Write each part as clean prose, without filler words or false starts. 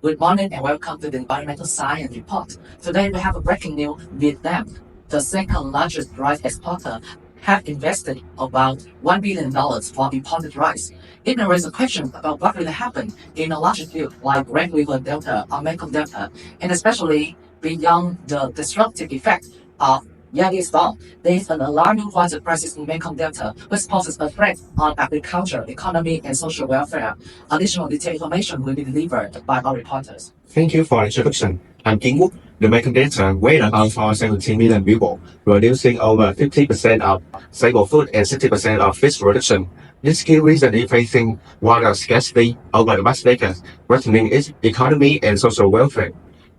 Good morning and welcome to the Environmental Science Report. Today we have a breaking news. Vietnam, the second largest rice exporter, have invested about $1 billion for imported rice. It may raise a question about what will happen in a larger field like Grand River Delta or Mekong Delta, and especially beyond the disruptive effect of Yagi storm. There is an alarming water crisis in Mekong Delta, which poses a threat on agriculture, economy, and social welfare. Additional detailed information will be delivered by our reporters. Thank you for the introduction. I'm King Wook. The Mekong Delta weighs about for 17 million people, producing over 50% of staple food and 60% of fish production. This key reason is facing water scarcity over the past decades, threatening its economy and social welfare.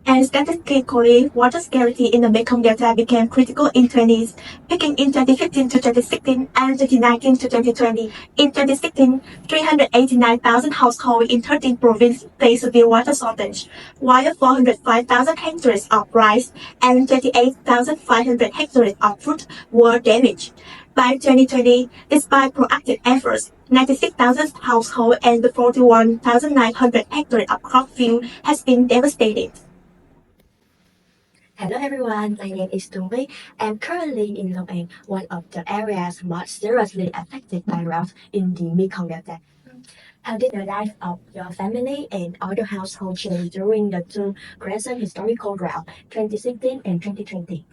And statistically, water scarcity in the Mekong Delta became critical in 20s, peaking in 2015 to 2016 and 2019 to 2020. In 2016, 389,000 households in 13 provinces faced severe water shortage, while 405,000 hectares of rice and 28,500 hectares of fruit were damaged. By 2020, despite proactive efforts, 96,000 households and 41,900 hectares of crop field has been devastated. Hello everyone, my name is Tung. I'm currently in Long, one of the areas most seriously affected by drought in the Mekong Delta. How did the life of your family and other household change during the two recent historical drought, 2016 and 2020?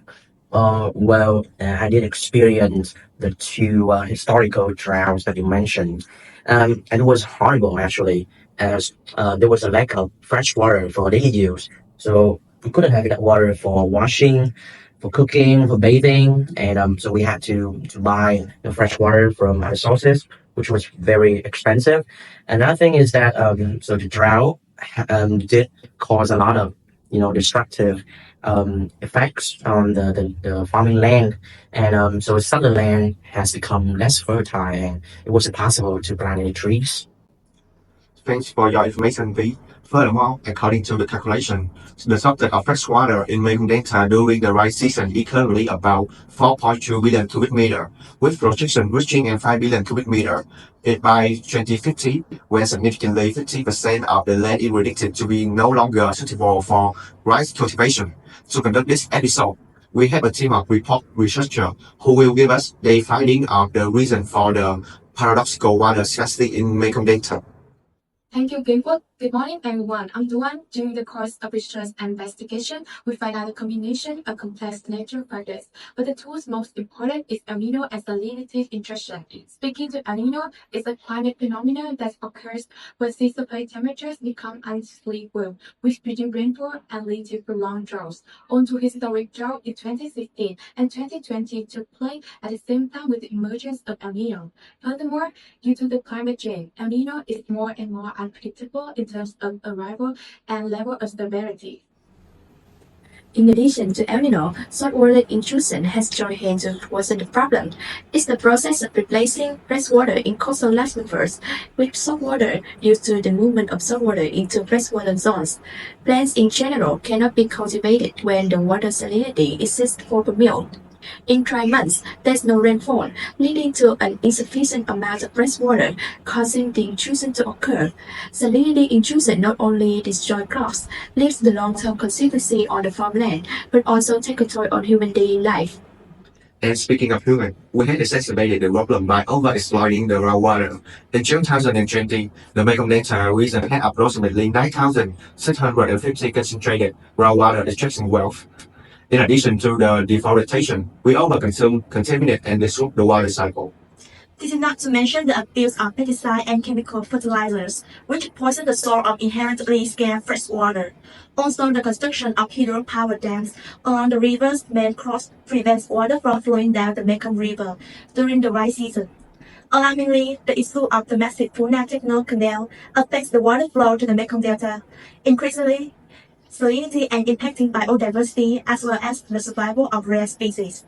I did experience the two historical droughts that you mentioned. And it was horrible actually, as there was a lack of fresh water for daily use. So we couldn't have that water for washing, for cooking, for bathing, and so we had to buy the fresh water from other sources, which was very expensive. Another thing is that so the drought did cause a lot of destructive effects on the farming land, and so some of the land has become less fertile, and it wasn't possible to plant any trees. Thanks for your information, V. Furthermore, according to the calculation, the subject of fresh water in Mekong Delta during the rice season is currently about 4.2 billion cubic meter, with projection reaching 5 billion cubic meter. By 2050, when significantly 50% of the land is predicted to be no longer suitable for rice cultivation. To conduct this episode, we have a team of report researchers who will give us their finding of the reason for the paradoxical water scarcity in Mekong Delta. Thank you, Gamewood. Good morning, everyone. I'm Duan. During the course of research and investigation, we find out a combination of complex natural factors, but the two's most important is El Nino and salinity intrusion. Speaking to El Nino, it's a climate phenomenon that occurs when sea surface temperatures become unusually warm, which produce rainfall and lead to prolonged droughts. On to historic drought in 2016 and 2020 took place at the same time with the emergence of El Nino. Furthermore, due to the climate change, El Nino is more and more unpredictable in terms of arrival and level of severity. In addition to El Nino, saltwater intrusion has joined hands to worsen the problem. It's the process of replacing freshwater in coastal aquifers with saltwater due to the movement of saltwater into freshwater zones. Plants in general cannot be cultivated when the water salinity is 64 per mil. In dry months, there's no rainfall, leading to an insufficient amount of fresh water, causing the intrusion to occur. Salinity intrusion not only destroys crops, leaves the long-term consistency on the farmland, but also take a toll on human daily life. And speaking of human, we had exacerbated the problem by over-exploiting the groundwater. In June 2020, the Mekong Delta region had approximately 9,650 concentrated groundwater extraction wells. In addition to the deforestation, we overconsume, contaminate, and disrupt the water cycle. This is not to mention the abuse of pesticides and chemical fertilizers, which poison the source of inherently scarce fresh water. Also, the construction of hydropower dams along the river's main course prevents water from flowing down the Mekong River during the dry season. Alarmingly, the issue of the massive Puna Techno Canal affects the water flow to the Mekong Delta, increasingly salinity and impacting biodiversity as well as the survival of rare species.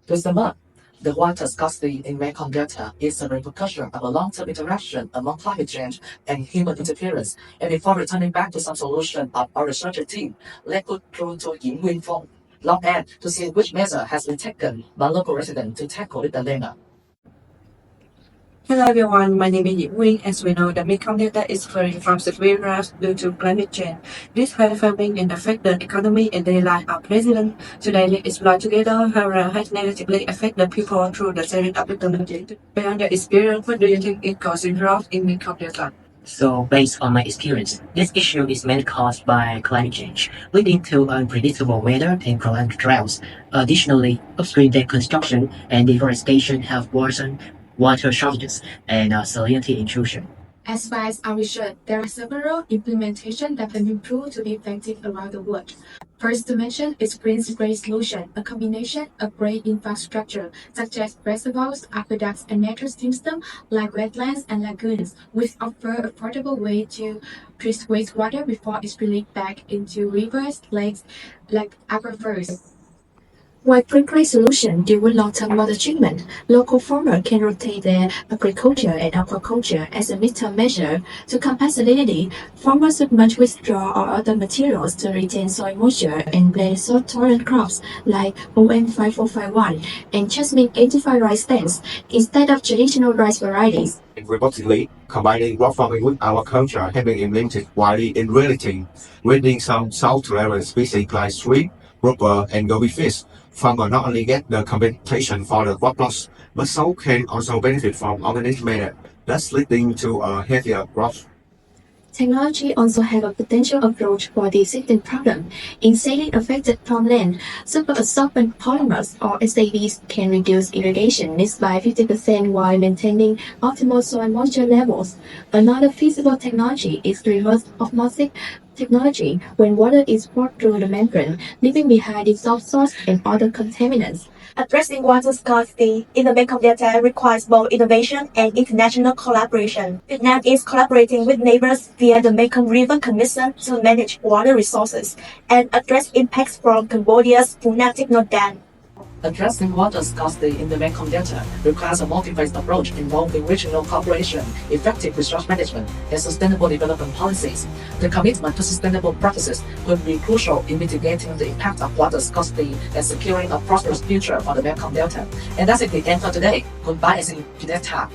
To sum up, the water scarcity in Mekong Delta is a repercussion of a long-term interaction among climate change and human interference. And before returning back to some solution of our research team, let's go through to Ying Win Fong, Long An, to see which measure has been taken by local residents to tackle the dilemma. Hello everyone, my name is Minh. As we know, the Mekong Delta is suffering from severe drought due to climate change. This has farming and affect the economy and daily life of residents. Today, let's explore together how drought has negatively affected the people through the sharing of the technology. Beyond the experience, what do you think is causing drought in Mekong Delta? So, based on my experience, this issue is mainly caused by climate change, leading to unpredictable weather and prolonged droughts. Additionally, upstream dam construction and deforestation have worsened water shortages and salinity intrusion. As far as our research, there are several implementations that have been proved to be effective around the world. First to mention is green-gray solution, a combination of great infrastructure such as reservoirs, aqueducts, and natural systems like wetlands and lagoons, which offer a affordable way to treat wastewater before it's released back into rivers, lakes, like aquifers. While quick solution deal with long-term water treatment, local farmers can rotate their agriculture and aquaculture as a midterm measure. To combat salinity, farmers should mulch with straw or other materials to retain soil moisture and plant salt-tolerant crops like OM5451 and jasmine 85 rice stands instead of traditional rice varieties. Reportedly, combining rock farming with our culture has been implemented widely in reality, breeding some salt-tolerant species like shrimp, grouper, and goldfish. Farmers not only get the compensation for the crop loss, but so can also benefit from organic matter, thus leading to a healthier growth. Technology also have a potential approach for the existing problem. In saline affected farmland, superabsorbent polymers or SAVs can reduce irrigation needs by 50% while maintaining optimal soil moisture levels. Another feasible technology is reverse osmosis technology when water is poured through the membrane, leaving behind dissolved salts and other contaminants. Addressing water scarcity in the Mekong Delta requires both innovation and international collaboration. Vietnam is collaborating with neighbors via the Mekong River Commission to manage water resources and address impacts from Cambodia's Phunang Techno Dam. Addressing water scarcity in the Mekong Delta requires a multi-phase approach involving regional cooperation, effective resource management, and sustainable development policies. The commitment to sustainable practices will be crucial in mitigating the impact of water scarcity and securing a prosperous future for the Mekong Delta. And that's it, the end for today. Goodbye and see you next time.